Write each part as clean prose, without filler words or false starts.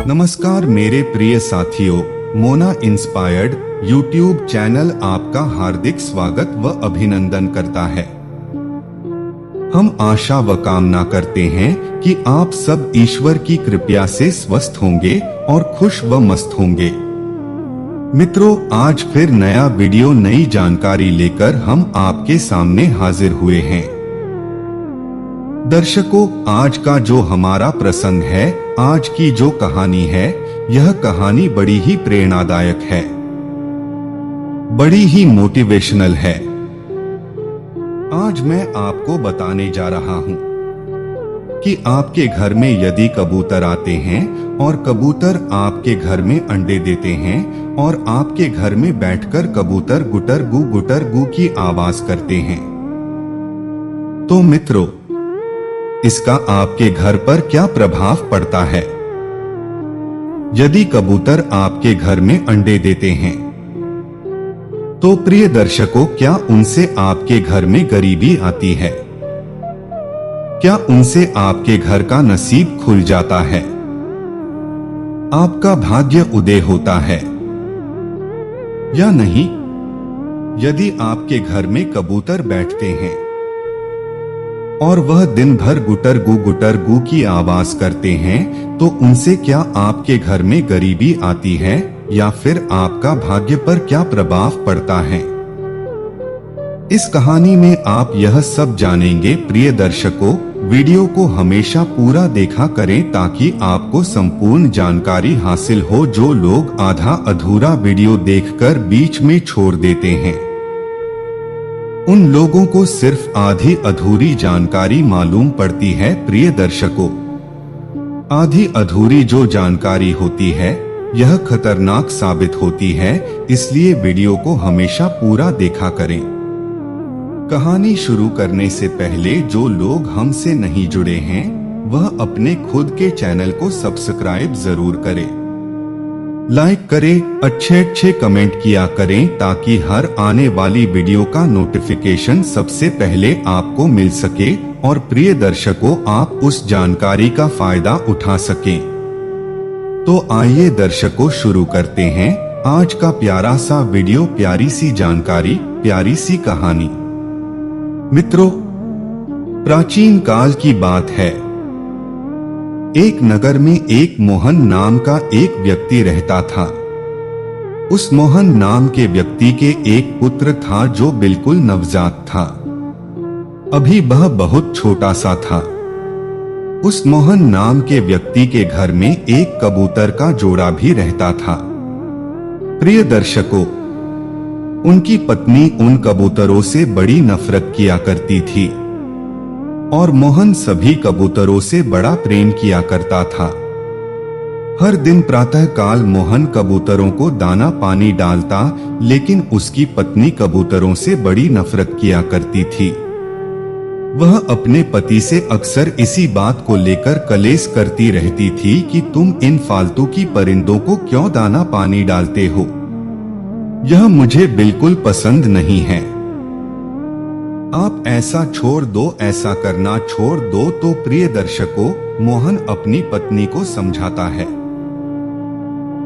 नमस्कार मेरे प्रिय साथियों, मोना इंस्पायर्ड यूट्यूब चैनल आपका हार्दिक स्वागत व अभिनंदन करता है। हम आशा व कामना करते हैं कि आप सब ईश्वर की कृपा से स्वस्थ होंगे और खुश व मस्त होंगे। मित्रों, आज फिर नया वीडियो नई जानकारी लेकर हम आपके सामने हाजिर हुए हैं। दर्शकों, आज का जो हमारा प्रसंग है, आज की जो कहानी है, यह कहानी बड़ी ही प्रेरणादायक है, बड़ी ही मोटिवेशनल है। आज मैं आपको बताने जा रहा हूं कि आपके घर में यदि कबूतर आते हैं और कबूतर आपके घर में अंडे देते हैं और आपके घर में बैठकर कबूतर गुटर गू की आवाज करते हैं, तो मित्रों, इसका आपके घर पर क्या प्रभाव पड़ता है? यदि कबूतर आपके घर में अंडे देते हैं, तो प्रिय दर्शकों, क्या उनसे आपके घर में गरीबी आती है? क्या उनसे आपके घर का नसीब खुल जाता है? आपका भाग्य उदय होता है या नहीं? यदि आपके घर में कबूतर बैठते हैं और वह दिन भर गुटर गू की आवाज करते हैं, तो उनसे क्या आपके घर में गरीबी आती है या फिर आपका भाग्य पर क्या प्रभाव पड़ता है? इस कहानी में आप यह सब जानेंगे। प्रिय दर्शकों, वीडियो को हमेशा पूरा देखा करें ताकि आपको संपूर्ण जानकारी हासिल हो। जो लोग आधा अधूरा वीडियो देखकर बीच में छोड़ देते हैं, उन लोगों को सिर्फ आधी अधूरी जानकारी मालूम पड़ती है। प्रिय दर्शकों, आधी अधूरी जो जानकारी होती है, यह खतरनाक साबित होती है, इसलिए वीडियो को हमेशा पूरा देखा करें। कहानी शुरू करने से पहले जो लोग हमसे नहीं जुड़े हैं, वह अपने खुद के चैनल को सब्सक्राइब जरूर करें, लाइक करें, अच्छे कमेंट किया करें ताकि हर आने वाली वीडियो का नोटिफिकेशन सबसे पहले आपको मिल सके और प्रिय दर्शकों, आप उस जानकारी का फायदा उठा सकें। तो आइए दर्शकों, शुरू करते हैं आज का प्यारा सा वीडियो, प्यारी सी जानकारी, प्यारी सी कहानी। मित्रों, प्राचीन काल की बात है। एक नगर में एक मोहन नाम का एक व्यक्ति रहता था। उस मोहन नाम के व्यक्ति के एक पुत्र था जो बिल्कुल नवजात था। अभी वह बहुत छोटा सा था। उस मोहन नाम के व्यक्ति के घर में एक कबूतर का जोड़ा भी रहता था। प्रिय दर्शकों, उनकी पत्नी उन कबूतरों से बड़ी नफरत किया करती थी और मोहन सभी कबूतरों से बड़ा प्रेम किया करता था। हर दिन प्रातः काल मोहन कबूतरों को दाना पानी डालता, लेकिन उसकी पत्नी कबूतरों से बड़ी नफरत किया करती थी। वह अपने पति से अक्सर इसी बात को लेकर कलेश करती रहती थी कि तुम इन फालतू की परिंदों को क्यों दाना पानी डालते हो? यह मुझे बिल्कुल पसंद नहीं है। आप ऐसा छोड़ दो, ऐसा करना छोड़ दो। तो प्रिय दर्शकों, मोहन अपनी पत्नी को समझाता है,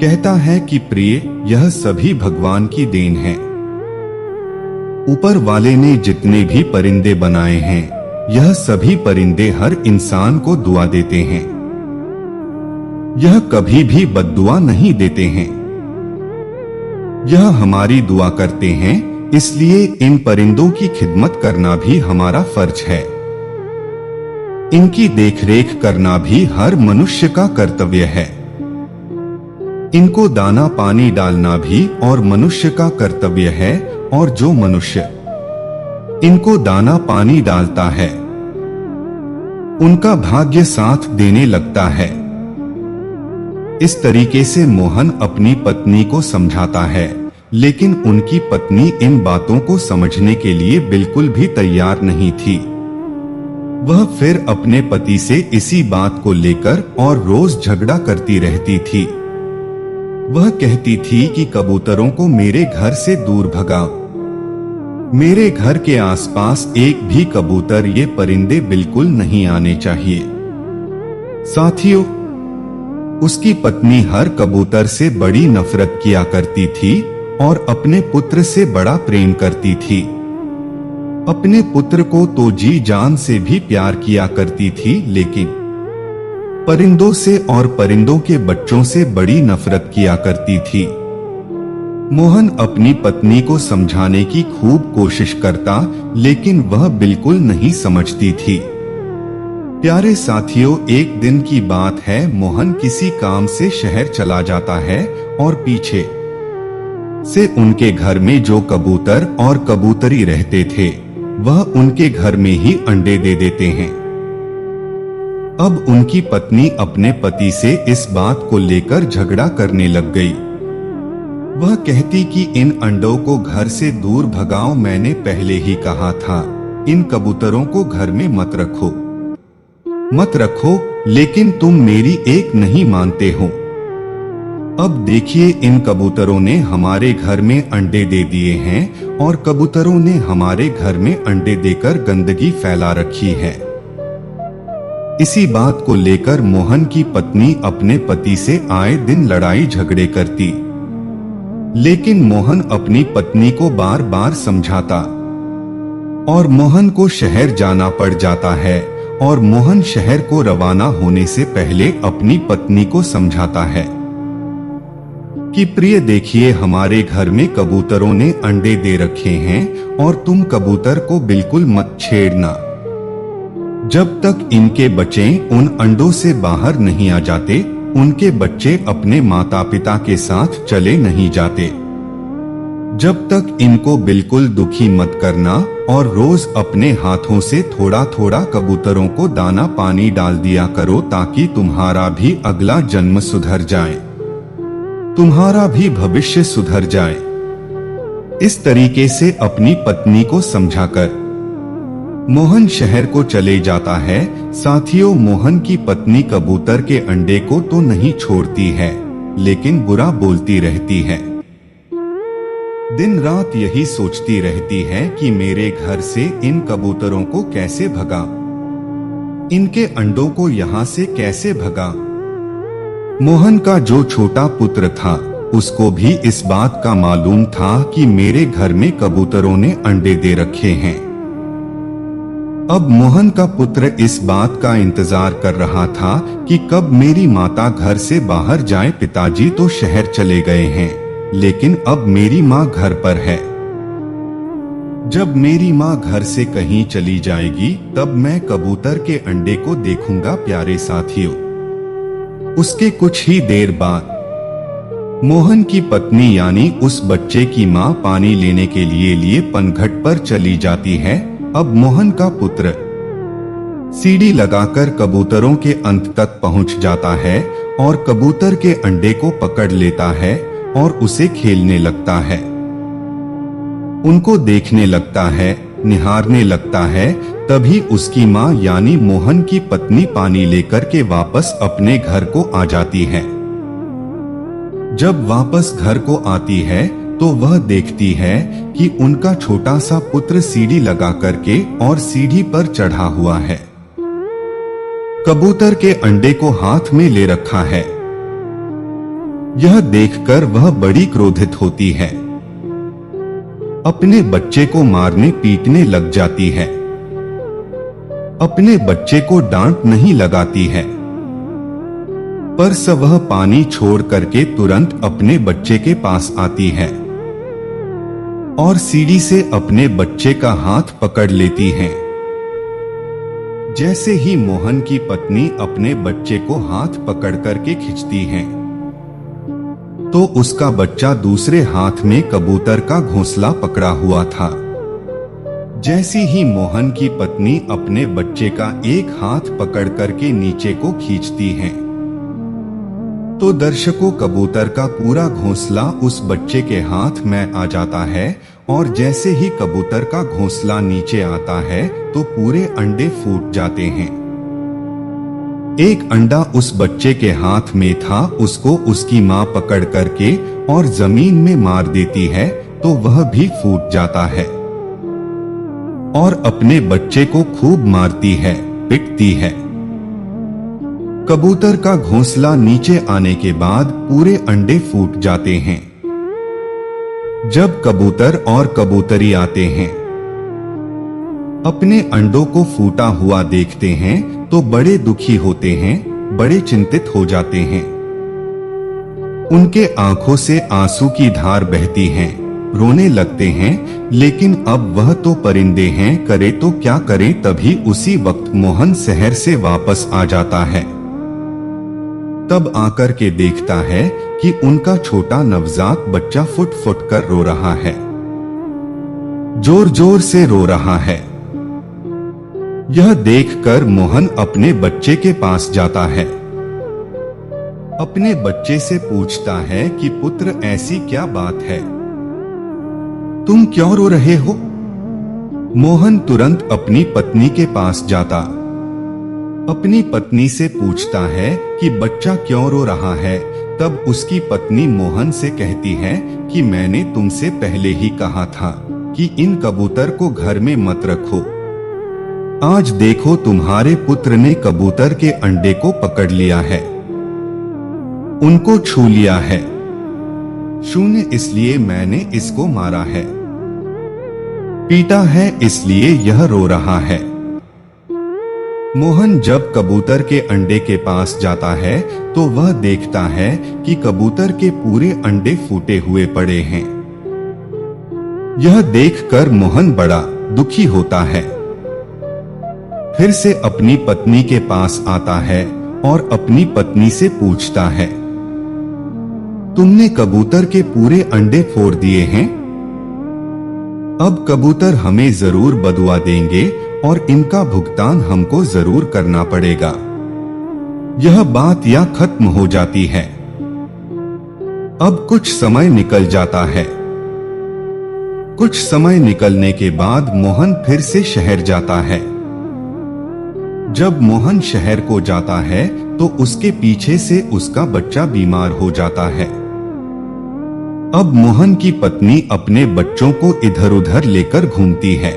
कहता है कि प्रिय, यह सभी भगवान की देन है। ऊपर वाले ने जितने भी परिंदे बनाए हैं, यह सभी परिंदे हर इंसान को दुआ देते हैं। यह कभी भी बद्दुआ नहीं देते हैं। यह हमारी दुआ करते हैं, इसलिए इन परिंदों की खिदमत करना भी हमारा फर्ज है। इनकी देखरेख करना भी हर मनुष्य का कर्तव्य है। इनको दाना पानी डालना भी और मनुष्य का कर्तव्य है, और जो मनुष्य इनको दाना पानी डालता है, उनका भाग्य साथ देने लगता है। इस तरीके से मोहन अपनी पत्नी को समझाता है, लेकिन उनकी पत्नी इन बातों को समझने के लिए बिल्कुल भी तैयार नहीं थी। वह फिर अपने पति से इसी बात को लेकर और रोज झगड़ा करती रहती थी। वह कहती थी कि कबूतरों को मेरे घर से दूर भगाओ। मेरे घर के आसपास एक भी कबूतर, ये परिंदे बिल्कुल नहीं आने चाहिए। साथियों, उसकी पत्नी हर कबूतर से बड़ी नफरत किया करती थी और अपने पुत्र से बड़ा प्रेम करती थी। अपने पुत्र को तो जी जान से भी प्यार किया करती थी, लेकिन परिंदों से और परिंदों के बच्चों से बड़ी नफरत किया करती थी। मोहन अपनी पत्नी को समझाने की खूब कोशिश करता, लेकिन वह बिल्कुल नहीं समझती थी। प्यारे साथियों, एक दिन की बात है। मोहन किसी काम से शहर चला जाता है और पीछे से उनके घर में जो कबूतर और कबूतरी रहते थे, वह उनके घर में ही अंडे दे देते हैं। अब उनकी पत्नी अपने पति से इस बात को लेकर झगड़ा करने लग गई। वह कहती कि इन अंडों को घर से दूर भगाओ, मैंने पहले ही कहा था इन कबूतरों को घर में मत रखो, लेकिन तुम मेरी एक नहीं मानते हो। अब देखिए, इन कबूतरों ने हमारे घर में अंडे दे दिए हैं और कबूतरों ने हमारे घर में अंडे देकर गंदगी फैला रखी है। इसी बात को लेकर मोहन की पत्नी अपने पति से आए दिन लड़ाई झगड़े करती, लेकिन मोहन अपनी पत्नी को बार बार समझाता और मोहन को शहर जाना पड़ जाता है। और मोहन शहर को रवाना होने से पहले अपनी पत्नी को समझाता है कि प्रिय देखिए, हमारे घर में कबूतरों ने अंडे दे रखे हैं और तुम कबूतर को बिल्कुल मत छेड़ना। जब तक इनके बच्चे उन अंडों से बाहर नहीं आ जाते, उनके बच्चे अपने माता पिता के साथ चले नहीं जाते। जब तक इनको बिल्कुल दुखी मत करना और रोज अपने हाथों से थोड़ा थोड़ा कबूतरों को दाना पानी डाल दिया करो, ताकि तुम्हारा भी अगला जन्म सुधर जाए, तुम्हारा भी भविष्य सुधर जाए। इस तरीके से अपनी पत्नी को समझाकर मोहन शहर को चले जाता है। साथियों, मोहन की पत्नी कबूतर के अंडे को तो नहीं छोड़ती है, लेकिन बुरा बोलती रहती है। दिन रात यही सोचती रहती है कि मेरे घर से इन कबूतरों को कैसे भगा, इनके अंडों को यहाँ से कैसे भगा। मोहन का जो छोटा पुत्र था, उसको भी इस बात का मालूम था कि मेरे घर में कबूतरों ने अंडे दे रखे हैं। अब मोहन का पुत्र इस बात का इंतजार कर रहा था कि कब मेरी माता घर से बाहर जाए। पिताजी तो शहर चले गए हैं, लेकिन अब मेरी माँ घर पर है। जब मेरी माँ घर से कहीं चली जाएगी, तब मैं कबूतर के अंडे को देखूंगा। प्यारे साथियों, उसके कुछ ही देर बाद मोहन की पत्नी यानी उस बच्चे की माँ पानी लेने के लिए पनघट पर चली जाती है। अब मोहन का पुत्र सीढ़ी लगाकर कबूतरों के अंत तक पहुंच जाता है और कबूतर के अंडे को पकड़ लेता है और उसे खेलने लगता है, उनको देखने लगता है, निहारने लगता है। तभी उसकी माँ यानी मोहन की पत्नी पानी लेकर के वापस अपने घर को आ जाती है। जब वापस घर को आती है तो वह देखती है कि उनका छोटा सा पुत्र सीढ़ी लगा करके और सीढ़ी पर चढ़ा हुआ है, कबूतर के अंडे को हाथ में ले रखा है। यह देखकर वह बड़ी क्रोधित होती है, अपने बच्चे को मारने पीटने लग जाती है। अपने बच्चे को डांट नहीं लगाती है, पर वह पानी छोड़ करके तुरंत अपने बच्चे के पास आती है और सीढ़ी से अपने बच्चे का हाथ पकड़ लेती है। जैसे ही मोहन की पत्नी अपने बच्चे को हाथ पकड़ करके खींचती है, तो उसका बच्चा दूसरे हाथ में कबूतर का घोंसला पकड़ा हुआ था। जैसी ही मोहन की पत्नी अपने बच्चे का एक हाथ पकड़ करके नीचे को खींचती है, तो दर्शकों, कबूतर का पूरा घोंसला उस बच्चे के हाथ में आ जाता है और जैसे ही कबूतर का घोंसला नीचे आता है तो पूरे अंडे फूट जाते हैं। एक अंडा उस बच्चे के हाथ में था, उसको उसकी माँ पकड़ करके और जमीन में मार देती है तो वह भी फूट जाता है और अपने बच्चे को खूब मारती है, पिटती है। कबूतर का घोंसला नीचे आने के बाद पूरे अंडे फूट जाते हैं। जब कबूतर और कबूतरी आते हैं, अपने अंडों को फूटा हुआ देखते हैं तो बड़े दुखी होते हैं, बड़े चिंतित हो जाते हैं। उनके आंखों से आंसू की धार बहती है, रोने लगते हैं। लेकिन अब वह तो परिंदे हैं, करे तो क्या करे। तभी उसी वक्त मोहन शहर से वापस आ जाता है। तब आकर के देखता है कि उनका छोटा नवजात बच्चा फुट फुट कर रो रहा है, जोर जोर से रो रहा है। यह देखकर मोहन अपने बच्चे के पास जाता है। अपने बच्चे से पूछता है कि पुत्र, ऐसी क्या बात है, तुम क्यों रो रहे हो? मोहन तुरंत अपनी पत्नी के पास जाता, अपनी पत्नी से पूछता है कि बच्चा क्यों रो रहा है। तब उसकी पत्नी मोहन से कहती है कि मैंने तुमसे पहले ही कहा था कि इन कबूतर को घर में मत रखो। आज देखो तुम्हारे पुत्र ने कबूतर के अंडे को पकड़ लिया है, उनको छू लिया है। शून्य इसलिए मैंने इसको मारा है, पीटा है इसलिए यह रो रहा है। मोहन जब कबूतर के अंडे के पास जाता है तो वह देखता है कि कबूतर के पूरे अंडे फूटे हुए पड़े हैं। यह देखकर मोहन बड़ा दुखी होता है। फिर से अपनी पत्नी के पास आता है और अपनी पत्नी से पूछता है, तुमने कबूतर के पूरे अंडे फोड़ दिए हैं। अब कबूतर हमें जरूर बदुआ देंगे और इनका भुगतान हमको जरूर करना पड़ेगा। यह बात या खत्म हो जाती है। अब कुछ समय निकल जाता है। कुछ समय निकलने के बाद मोहन फिर से शहर जाता है। जब मोहन शहर को जाता है तो उसके पीछे से उसका बच्चा बीमार हो जाता है। अब मोहन की पत्नी अपने बच्चों को इधर उधर लेकर घूमती है,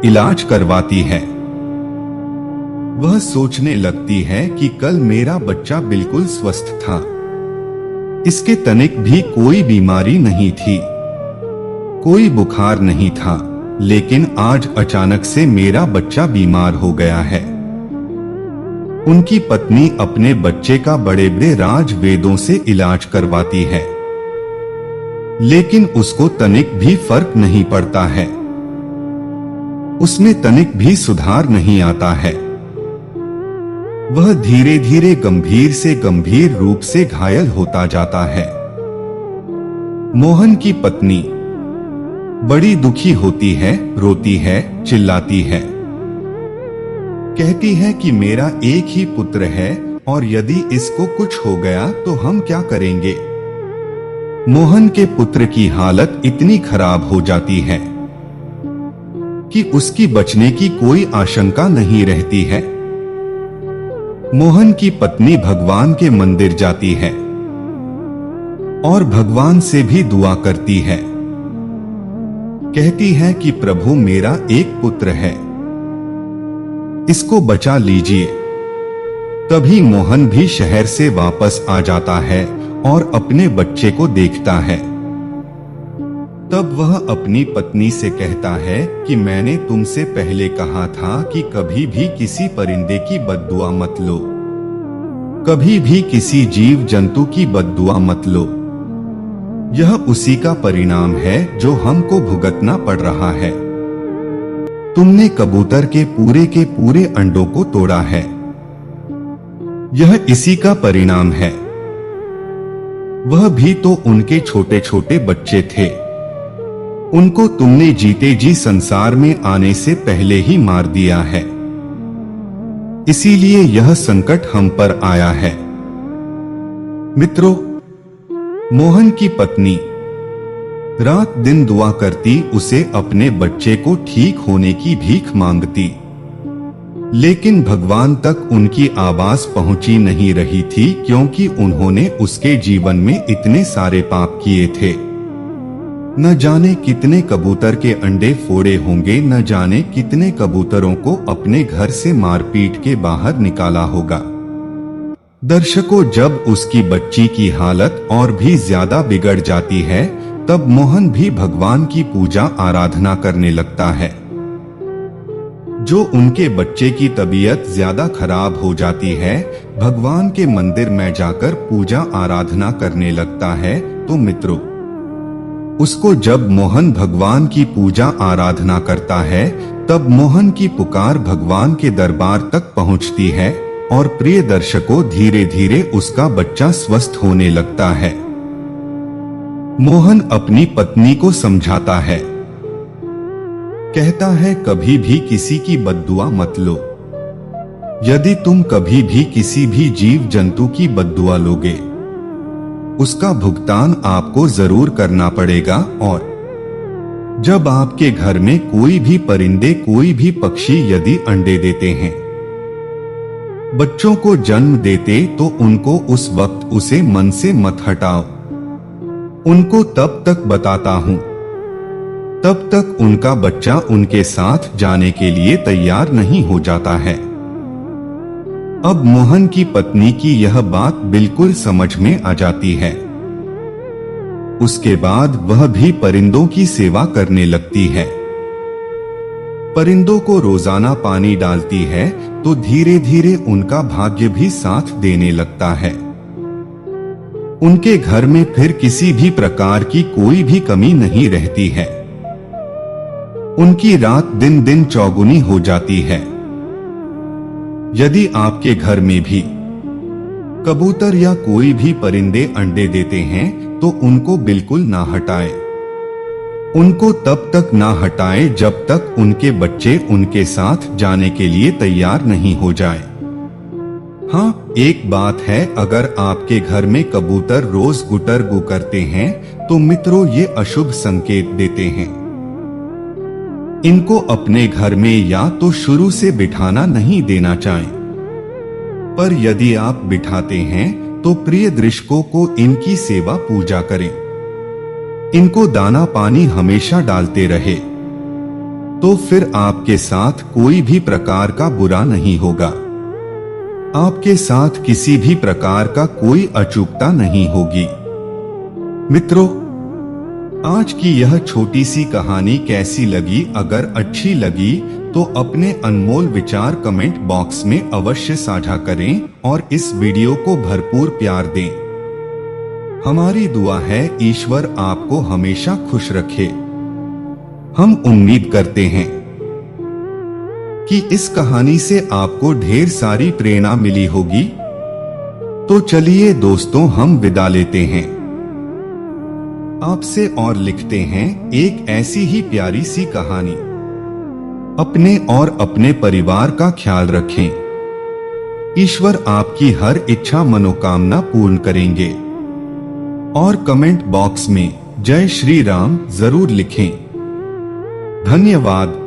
इलाज करवाती है। वह सोचने लगती है कि कल मेरा बच्चा बिल्कुल स्वस्थ था, इसके तनिक भी कोई बीमारी नहीं थी, कोई बुखार नहीं था, लेकिन आज अचानक से मेरा बच्चा बीमार हो गया है। उनकी पत्नी अपने बच्चे का बड़े बड़े राज वेदों से इलाज करवाती है, लेकिन उसको तनिक भी फर्क नहीं पड़ता है, उसमें तनिक भी सुधार नहीं आता है। वह धीरे धीरे गंभीर से गंभीर रूप से घायल होता जाता है। मोहन की पत्नी बड़ी दुखी होती है, रोती है, चिल्लाती है, कहती है कि मेरा एक ही पुत्र है और यदि इसको कुछ हो गया तो हम क्या करेंगे। मोहन के पुत्र की हालत इतनी खराब हो जाती है कि उसकी बचने की कोई आशंका नहीं रहती है। मोहन की पत्नी भगवान के मंदिर जाती है और भगवान से भी दुआ करती है। कहती है कि प्रभु मेरा एक पुत्र है, इसको बचा लीजिए। तभी मोहन भी शहर से वापस आ जाता है और अपने बच्चे को देखता है। तब वह अपनी पत्नी से कहता है कि मैंने तुमसे पहले कहा था कि कभी भी किसी परिंदे की बद्दुआ मत लो, कभी भी किसी जीव जंतु की बद्दुआ मत लो। यह उसी का परिणाम है जो हमको भुगतना पड़ रहा है। तुमने कबूतर के पूरे अंडों को तोड़ा है, यह इसी का परिणाम है। वह भी तो उनके छोटे छोटे बच्चे थे, उनको तुमने जीते जी संसार में आने से पहले ही मार दिया है, इसीलिए यह संकट हम पर आया है। मित्रों, मोहन की पत्नी रात दिन दुआ करती, उसे अपने बच्चे को ठीक होने की भीख मांगती, लेकिन भगवान तक उनकी आवाज पहुंची नहीं रही थी, क्योंकि उन्होंने उसके जीवन में इतने सारे पाप किए थे। न जाने कितने कबूतर के अंडे फोड़े होंगे, न जाने कितने कबूतरों को अपने घर से मारपीट के बाहर निकाला होगा। दर्शकों, जब उसकी बच्ची की हालत और भी ज्यादा बिगड़ जाती है, तब मोहन भी भगवान की पूजा आराधना करने लगता है। जो उनके बच्चे की तबीयत ज्यादा खराब हो जाती है, भगवान के मंदिर में जाकर पूजा आराधना करने लगता है। तो मित्रों, उसको जब मोहन भगवान की पूजा आराधना करता है, तब मोहन की पुकार भगवान के दरबार तक पहुंचती है और प्रिय दर्शकों, धीरे धीरे उसका बच्चा स्वस्थ होने लगता है। मोहन अपनी पत्नी को समझाता है, कहता है कभी भी किसी की बद्दुआ मत लो। यदि तुम कभी भी किसी भी जीव जंतु की बद्दुआ लोगे, उसका भुगतान आपको जरूर करना पड़ेगा। और जब आपके घर में कोई भी परिंदे, कोई भी पक्षी यदि अंडे देते हैं, बच्चों को जन्म देते, तो उनको उस वक्त उसे मन से मत हटाओ। उनको तब तक बताता हूं, तब तक उनका बच्चा उनके साथ जाने के लिए तैयार नहीं हो जाता है। अब मोहन की पत्नी की यह बात बिल्कुल समझ में आ जाती है। उसके बाद वह भी परिंदों की सेवा करने लगती है। परिंदों को रोजाना पानी डालती है, तो धीरे धीरे उनका भाग्य भी साथ देने लगता है। उनके घर में फिर किसी भी प्रकार की कोई भी कमी नहीं रहती है। उनकी रात दिन दिन चौगुनी हो जाती है। यदि आपके घर में भी कबूतर या कोई भी परिंदे अंडे देते हैं, तो उनको बिल्कुल ना हटाएं। उनको तब तक ना हटाएं जब तक उनके बच्चे उनके साथ जाने के लिए तैयार नहीं हो जाएं। हाँ, एक बात है, अगर आपके घर में कबूतर रोज गुटर गु करते हैं, तो मित्रों ये अशुभ संकेत देते हैं। इनको अपने घर में या तो शुरू से बिठाना नहीं देना चाहें। पर यदि आप बिठाते हैं, तो प्रिय दर्शकों को इनकी सेवा पूजा करें। इनको दाना पानी हमेशा डालते रहे, तो फिर आपके साथ कोई भी प्रकार का बुरा नहीं होगा। आपके साथ किसी भी प्रकार का कोई अचूकता नहीं होगी। मित्रों, आज की यह छोटी सी कहानी कैसी लगी? अगर अच्छी लगी तो अपने अनमोल विचार कमेंट बॉक्स में अवश्य साझा करें और इस वीडियो को भरपूर प्यार दें। हमारी दुआ है ईश्वर आपको हमेशा खुश रखे। हम उम्मीद करते हैं कि इस कहानी से आपको ढेर सारी प्रेरणा मिली होगी। तो चलिए दोस्तों, हम विदा लेते हैं आपसे और लिखते हैं एक ऐसी ही प्यारी सी कहानी। अपने और अपने परिवार का ख्याल रखें। ईश्वर आपकी हर इच्छा मनोकामना पूर्ण करेंगे। और कमेंट बॉक्स में जय श्री राम जरूर लिखें। धन्यवाद।